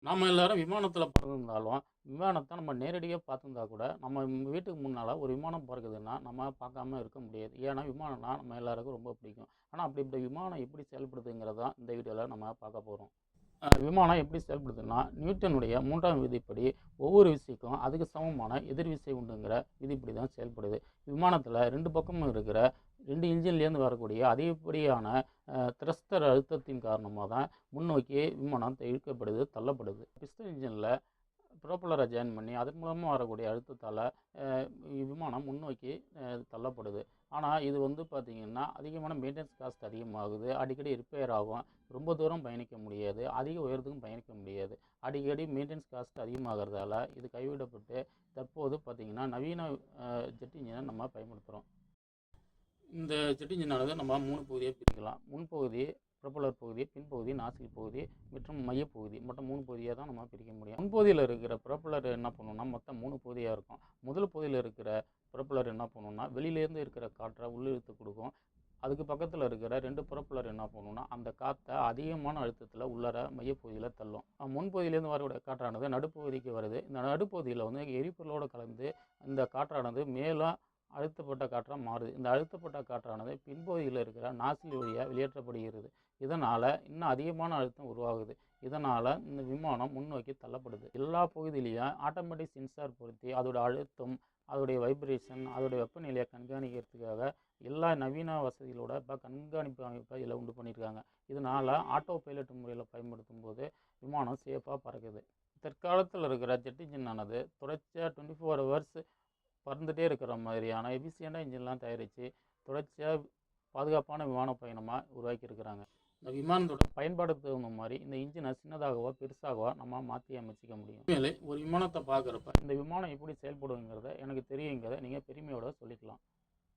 நம்ம எல்லாரும் விமானத்தில பறந்திருந்தாலும், விமானத்த நம்ம நேரடியா பார்த்திருந்தா கூட, நம்ம வீட்டுக்கு முன்னால ஒரு விமானம் பறக்குதுன்னா, நம்ம பார்க்காம இருக்க முடியாது. ஏன்னா, விமானம்னா நம்ம எல்லாருக்கும் ரொம்ப பிடிக்கும். ஆனா, அப்படிப்பட்ட விமானம் எப்படி செயல்படுதுங்கிறது தான் இந்த வீடியோல நம்ம பார்க்க போறோம். விமானம் எப்படி செயல்படுதுன்னா, நியூட்டனுடைய 3ஆம் விதிப்படி ஒவ்வொரு விசைக்கும் அதுக்கு சமமான எதிர்விசை உண்டுங்கிற விதிப்படி தான் செயல்படுது. விமானத்தில 2 பக்கமும் இருக்கிற 2 இன்ஜின்லேருந்து வரக்கூடிய அதிகப்படியான த்ரஸ்டர் அழுத்தத்தின் காரணமா தான் முன்னோக்கி விமானம் இழுக்கப்படுது, தள்ளப்படுது. பிஸ்டன் இன்ஜின்ல ப்ரோப்பல்லரை ஜாயின் பண்ணி அதன் மூலமாக வரக்கூடிய அழுத்தத்தால் விமானம் முன்னோக்கி தள்ளப்படுது. ஆனால் இது வந்து பார்த்திங்கன்னா அதிகமான மெயின்டெனன்ஸ் காஸ்ட் அதிகமாகுது, அடிக்கடி ரிப்பேர் ஆகும், ரொம்ப தூரம் பயணிக்க முடியாது, அதிக உயரத்துக்கும் பயணிக்க முடியாது. அடிக்கடி மெயின்டெனன்ஸ் காஸ்ட் அதிகமாகிறதால இது கைவிடப்பட்டு தற்போது பார்த்திங்கன்னா நவீன ஜெட் இன்ஜினை நம்ம பயன்படுத்துகிறோம். இந்த ஜெட் இன்ஜினானது நம்ம 3 பகுதியாக பிரிக்கலாம். முன்பகுதி, ப்ரொப்பல்லர் பகுதி, பின்பகுதி, நாசில் பகுதி மற்றும் மையப்பகுதி மொத்தம் 3 பகுதியாக தான் நம்ம பிரிக்க முடியும். முன்பகுதியில் இருக்கிற ப்ரொப்பல்லர் என்ன பண்ணுன்னா மொத்தம் 3 பகுதியாக இருக்கும். முதல் பகுதியில் இருக்கிற ப்ரொப்பல்லர் என்ன பண்ணுன்னா வெளியிலேருந்து இருக்கிற காற்றை உள்ளிழுத்து கொடுக்கும். அதுக்கு பக்கத்தில் இருக்கிற 2 ப்ரொப்பல்லர் என்ன பண்ணுன்னா அந்த காற்றை அதிகமான அழுத்தத்தில் உள்ளார மையப்பகுதியில் தள்ளும். முன்பகுதியிலேருந்து வரக்கூடிய காற்றானது நடுப்பகுதிக்கு வருது. இந்த நடுப்பகுதியில் வந்து எரிபொருளோடு கலந்து இந்த காற்றானது மேலும் அழுத்தப்பட்ட காற்றாக மாறுது. இந்த அழுத்தப்பட்ட காற்றானது பின்பகுதியில் இருக்கிற நாசில் வழியாக வெளியேற்றப்படுகிறது. இதனால் இன்னும் அதிகமான அழுத்தம் உருவாகுது. இதனால் இந்த விமானம் முன்னோக்கி தள்ளப்படுது. எல்லா பகுதியிலையும் ஆட்டோமேட்டிக் சென்சார் பொருத்தி அதோட அழுத்தம், அதோடைய வைப்ரேஷன், அதோடைய வெப்பநிலையை கண்காணிக்கிறதுக்காக எல்லா நவீன வசதிகளோட இப்போ கண்காணிப்பு அமைப்பை இதில் உண்டு பண்ணியிருக்காங்க. இதனால் ஆட்டோ பைலட் முறையில் பயன்படுத்தும் போது விமானம் சேஃபாக பறக்குது. தற்காலத்தில் இருக்கிற ஜெட் இன்ஜினானது தொடர்ச்சியாக 24 ஹவர்ஸ் பறந்துகிட்டே இருக்கிற மாதிரியான எஃபிஷியண்டாக இன்ஜின்லாம் தயாரித்து தொடர்ச்சியாக பாதுகாப்பான விமான பயணமாக உருவாக்கியிருக்கிறாங்க. இந்த விமானத்தோட பயன்பாடுக்கு தகுந்த மாதிரி இந்த இன்ஜினை சின்னதாகவோ பெருசாகவோ நம்ம மாற்றி அமைச்சிக்க முடியும். உண்மையிலே ஒரு விமானத்தை பார்க்குறப்ப இந்த விமானம் எப்படி செயல்படுங்கிறத எனக்கு தெரியுங்கிறத நீங்கள் பெருமையோட சொல்லிக்கலாம்.